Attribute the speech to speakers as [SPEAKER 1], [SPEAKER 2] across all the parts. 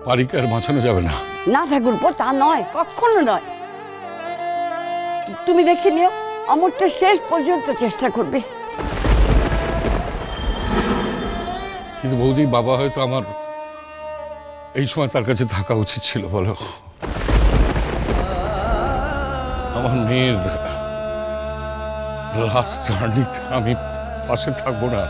[SPEAKER 1] পারিকে আর বাঁচানো যাবে না।
[SPEAKER 2] না ঠাকুরপো, তা নয়, কখনো নয়। তুমি দেখে নিও, অমরটা শেষ পর্যন্ত চেষ্টা করবে।
[SPEAKER 1] কিন্তু বৌদি, বাবা হয়তো আমার এই সময় তার কাছে থাকা উচিত ছিল। বলো, আমার মেয়ের লাস্ট জার্নিতে আমি পাশে থাকবো না?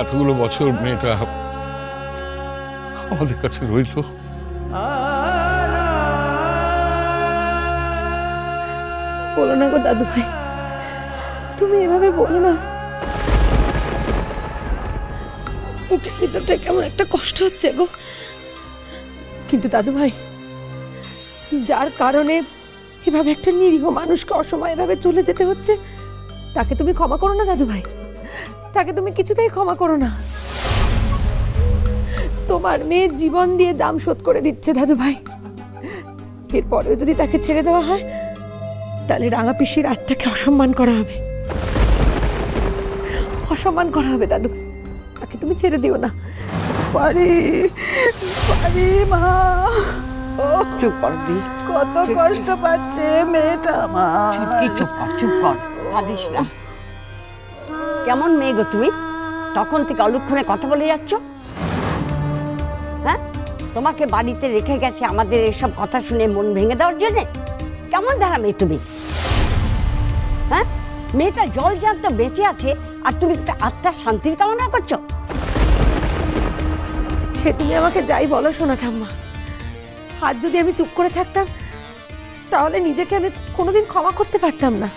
[SPEAKER 1] এতগুলো বছর মেয়েটা আমাদের কাছে রইল।
[SPEAKER 3] বলো না গো দাদু ভাই, তুমি এভাবে বলো না। বুকের ভিতরটা কেমন একটা কষ্ট হচ্ছে গো। কিন্তু দাদু ভাই, যার কারণে এভাবে একটা নিরীহ মানুষকে অসময়ে এভাবে চলে যেতে হচ্ছে, তাকে তুমি ক্ষমা করো না দাদু ভাই। তাকে তুমি কিছুতেই ক্ষমা করো না। তোমার মেয়ে জীবন দিয়ে দাম শোধ করে দিচ্ছে দাদু ভাই। এরপরেও যদি তাকে ছেড়ে দেওয়া হয়, তাহলে রাঙা পিসির আত্মাকে অসম্মান করা হবে। অসম্মান করা হবে দাদু। তাকে তুমি ছেড়ে দিও না।
[SPEAKER 4] পারি পারি মা, ও
[SPEAKER 2] চুপ কর দি,
[SPEAKER 4] কত কষ্ট পাচ্ছে মেয়েটা আমার।
[SPEAKER 2] চুপ কর, চুপ কর, কাঁদিস না। কেমন মেয়ে গো তুমি? তখন থেকে অলক্ষণে কথা বলে যাচ্ছ। হ্যাঁ, তোমাকে বাড়িতে রেখে গেছে আমাদের এসব কথা শুনে মন ভেঙে দেওয়ার জন্য? কেমন ধারা মেয়ে তুমি? হ্যাঁ, মেয়েটা জল জাগতে বেঁচে আছে আর তুমি একটা আত্মার শান্তির কামনা করছো?
[SPEAKER 3] সে তুমি আমাকে যাই বলো শোনা ঠাম্মা, আজ যদি আমি চুপ করে থাকতাম, তাহলে নিজেকে আমি কোনোদিন ক্ষমা করতে পারতাম না।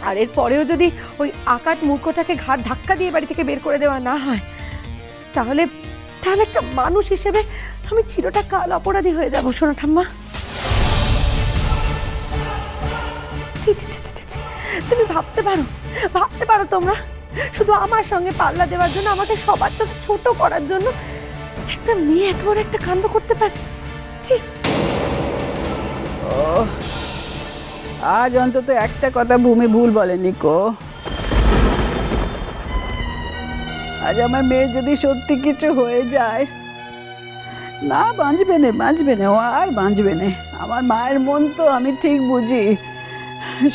[SPEAKER 3] আর এর পরেও যদি ওই আকাট মূর্খটাকে ঘাড় ধাক্কা দিয়ে বাড়ি থেকে বের করে দেওয়া না হয়, তাহলে তাহলে একটা মানুষ হিসেবে আমি চিরটা কাল অপরাধী হয়ে যাবো শোনা ঠাম্মা। তুমি ভাবতে পারো তোমরা শুধু আমার সঙ্গে পাল্লা দেওয়ার জন্য, আমাকে সবার চোখে ছোট করার জন্য একটা মেয়ে এত বড় একটা কাণ্ড করতে পারে?
[SPEAKER 4] আজ অন্তত একটা কথা ভূমি ভুল বলেনি কো। আজ আমার মেয়ে যদি সত্যি কিছু হয়ে যায়, না বাঁচবে না, ও আর বাঁচবে না। আমার মায়ের মন তো আমি ঠিক বুঝি।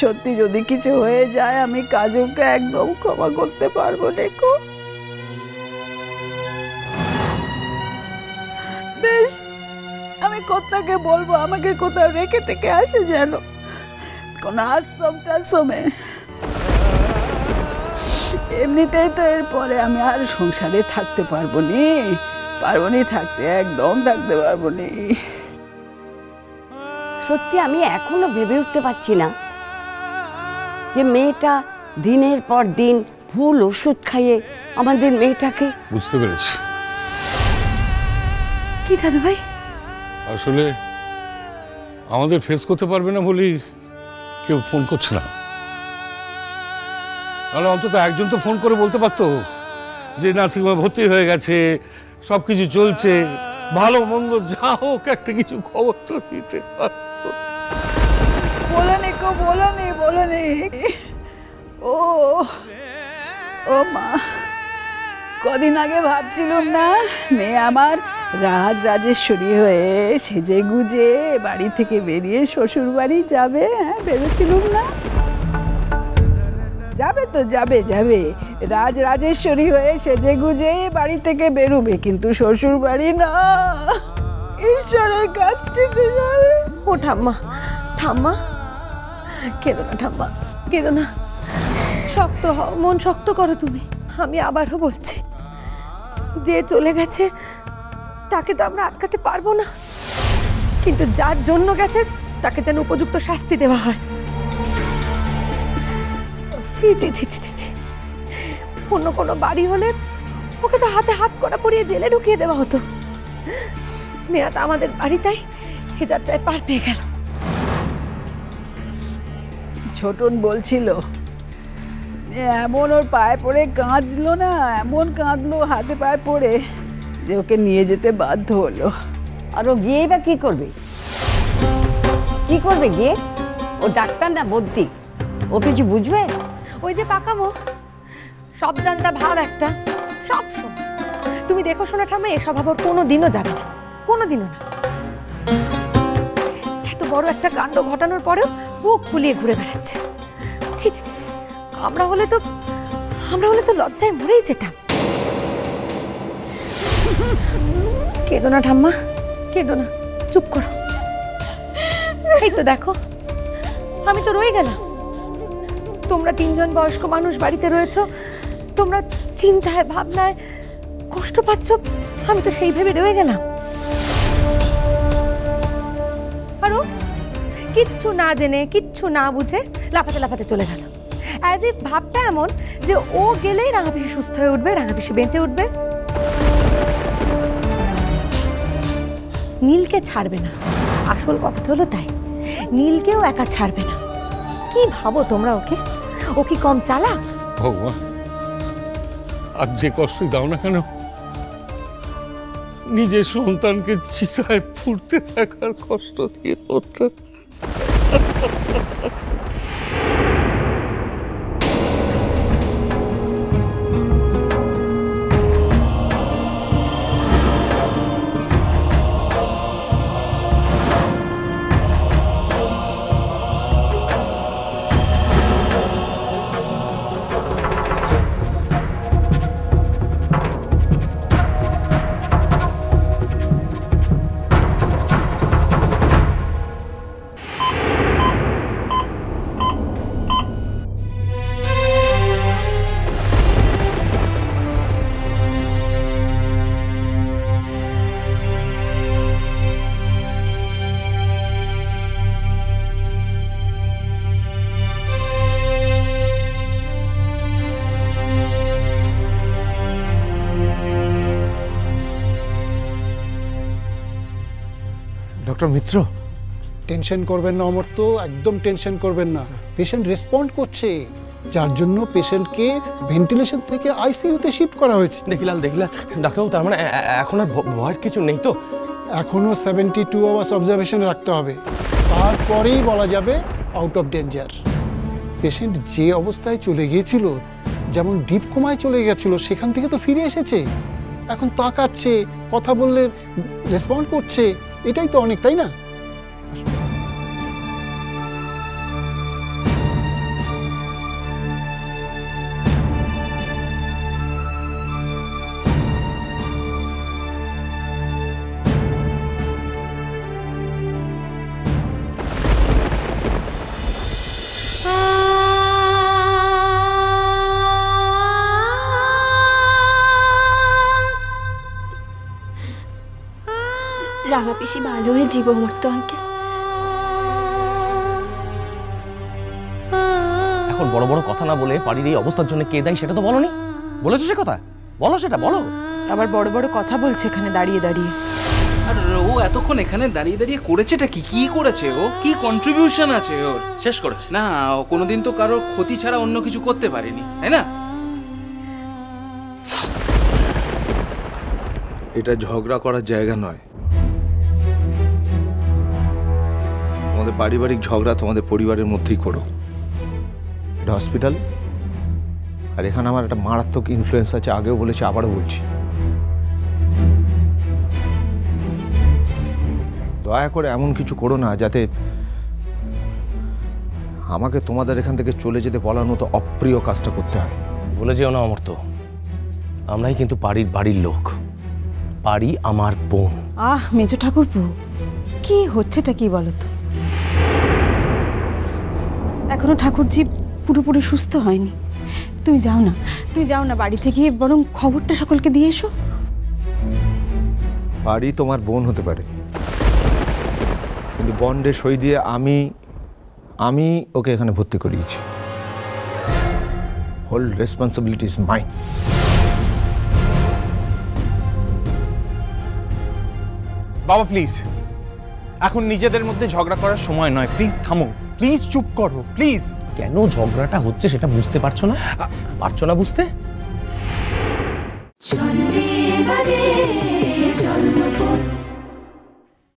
[SPEAKER 4] সত্যি যদি কিছু হয়ে যায়, আমি কাজুকে একদম ক্ষমা করতে পারবো না কো। বেশ, আমি কোথাকে বলবো, আমাকে কোথাও রেখে টেকে আসে যেন কোন আশ্রমে। এমনিতেই তো এরপরে আমি আর সংসারে থাকতে পারবো নি থাকতে, একদম থাকতে পারবো নি।
[SPEAKER 2] সত্যি আমি এখনো ভেবে উঠতে পারছি না যে মেয়েটা দিনের পর দিন ভুল ওষুধ খাইয়ে আমাদের মেয়েটাকে।
[SPEAKER 1] বুঝতে পেরেছি।
[SPEAKER 3] কি দাদু ভাই?
[SPEAKER 1] আসলে আমাদের ফেস করতে পারবে না বলেই কেউ ফোন করছে না। তাহলে অন্তত একজন তো ফোন করে বলতে পারতো যে নার্সিংহোমে ভর্তি হয়ে গেছে, সবকিছু চলছে, ভালো মন্দ যা হোক একটা কিছু খবর তো দিতে পারতো।
[SPEAKER 4] বলেনি। ও মা, কদিন আগে ভাবছিলাম না মেয়ে আমার রাজরাজেশ্বরী হয়ে সেজে গুজে বাড়ি থেকে বেরিয়ে শ্বশুর বাড়ি যাবে? হ্যাঁ, ভেবেছিলাম না? যাবে রাজরাজেশ্বরী হয়ে সেজে গুজে বাড়ি থেকে বেরোবে, কিন্তু শ্বশুর বাড়ি না, ঈশ্বরের কাছটিতে যাবে।
[SPEAKER 3] ও ঠাম্মা কেঁদো না ঠাম্মা, কেঁদো না। শক্ত হও, মন শক্ত করো তুমি। আমি আবারও বলছি, যে চলে গেছে তাকে তো আমরা আটকাতে পারবো না, কিন্তু যার জন্য গেছে তাকে যেন উপযুক্ত শাস্তি দেওয়া হয়। অন্য কোনো বাড়ি হলে ওকে তো হাতে হাত কড়া পরিয়ে জেলে ঢুকিয়ে দেওয়া হতো। মেয়েটা আমাদের বাড়িতেই এ যাত্রায় পার পেয়ে গেল।
[SPEAKER 4] ছোটন বলছিল এমন ওর পায়ে পড়ে কাঁদলো না, এমন কাঁদলো হাতে পায়ে পড়ে যে ওকে নিয়ে যেতে বাধ্য হলো।
[SPEAKER 2] আর ও গিয়ে বা কি করবে গিয়ে? ও ডাক্তার না বদ্যি? ও কিছু বুঝবে?
[SPEAKER 3] ওই যে পাকামো, সব জানতা ভাব একটা, সব সময়। তুমি দেখো শোনা ঠাম্মা, এসব আবার কোনোদিনও যাবে না, কোনোদিনও না। এত বড় একটা কাণ্ড ঘটানোর পরেও বুক ফুলিয়ে ঘুরে বেড়াচ্ছে। ছি ছি ছি ছি। আমরা হলে তো লজ্জায় মরেই যেতাম। কেঁদো না ঠাম্মা, কেঁদো না, চুপ করো। এই তো দেখো, আমি তো রয়ে গেলাম। তোমরা তিনজন বয়স্ক মানুষ বাড়িতে রয়েছো, তোমরা চিন্তায় ভাবনায় কষ্ট পাচ্ছ, আমি তো সেই ভেবে রয়ে গেলাম। আরো কিচ্ছু না জেনে, কিচ্ছু না বুঝে লাফাতে লাফাতে চলে গেল, অ্যাজ ইফ ভাবটা এমন যে ও গেলেই রাঙাপিসি সুস্থ হয়ে উঠবে, রাঙাপিসি বেঁচে উঠবে। নীলকে ছাড়বে না, আসল কথাটা হলো তাই। নীলকেও একা ছাড়বে না। কি ভাবো তোমরা ওকে? ও কি কম চালাক?
[SPEAKER 1] ভগবান, আর যে কষ্টই দাও না কেন, নিজের সন্তানকে চিতায় ফুটতে থাকার কষ্ট দিয়ে হতো।
[SPEAKER 5] ডক্টর মিত্র, টেনশন করবেন না অমর্ত্য, একদম টেনশন করবেন না। পেশেন্ট রেসপন্ড করছে, যার জন্য পেশেন্টকে ভেন্টিলেশন থেকে আইসিইউতে শিফট করা হয়েছে।
[SPEAKER 6] দেখিলাম ডাক্তারবাবু, তার মানে এখন আর ভয়ের কিছু নেই তো?
[SPEAKER 5] এখনো 72 আওয়ার্স অবজারভেশনে রাখতে হবে, তারপরেই বলা যাবে আউট অফ ডেঞ্জার। পেশেন্ট যে অবস্থায় চলে গিয়েছিল, যেমন ডিপ কোমায় চলে গেছিল, সেখান থেকে তো ফিরে এসেছে, এখন তাকাচ্ছে, কথা বললে রেসপন্ড করছে, এটাই তো অনেক, তাই না?
[SPEAKER 7] রাঙা পিসি ভালো হয়ে জীব অমর্ত আঙ্কেল।
[SPEAKER 6] এখন বড় বড় কথা না বলে বাড়ির এই অবস্থার জন্য কে দায়ী সেটা তো বলনি। বলেছো সে কথা? বলো, সেটা বলো।
[SPEAKER 8] আবার বড় বড় কথা বলছে এখানে দাঁড়িয়ে দাঁড়িয়ে।
[SPEAKER 9] আর ও এতক্ষণ এখানে দাঁড়িয়ে দাঁড়িয়ে করেছেটা কি? কি করেছে ও? কি কন্ট্রিবিউশন আছে ওর?
[SPEAKER 6] শেষ করেছে
[SPEAKER 9] না, ও কোনোদিন তো কারোর ক্ষতি ছাড়া অন্য কিছু করতে পারেনি, তাই না?
[SPEAKER 10] এটা ঝগড়া করার জায়গা নয়। তোমাদের পারিবারিক ঝগড়া তোমাদের পরিবারের মধ্যেই করো। এটা হসপিটাল, আর এখানে আমার একটা মারাত্মক ইনফ্লুয়েন্স আছে, আগেও বলেছি আবারও বলছি। দয়া করে এমন কিছু করো না যাতে আমাকে তোমাদের এখান থেকে চলে যেতে বলার মতো অপ্রিয় কাজটা করতে হয়।
[SPEAKER 6] বলে যেও না অমর্ত্য, আমরাই কিন্তু বাড়ির লোক, বাড়ি আমার বোন।
[SPEAKER 8] মেজো ঠাকুরপো, কি হচ্ছেটা কি বলো তো? এখনো ঠাকুরজি পুরোপুরি সুস্থ হয়নি। তুমি যাও না বাড়ি থেকে, বরং খবরটা সকলকে দিয়ে এসো।
[SPEAKER 10] বাড়ি তোমার বোন হতে পারে, কিন্তু বন্ডে সই দিয়ে আমি ওকে এখানে ভর্তি করিয়েছি। Whole responsibility is mine.
[SPEAKER 11] বাবা প্লিজ, এখন নিজেদের মধ্যে ঝগড়া করার সময় নয়, প্লিজ থামো, প্লিজ চুপ করো, প্লিজ।
[SPEAKER 6] কেন ঝগড়াটা হচ্ছে সেটা বুঝতে পারছো না? বুঝতে?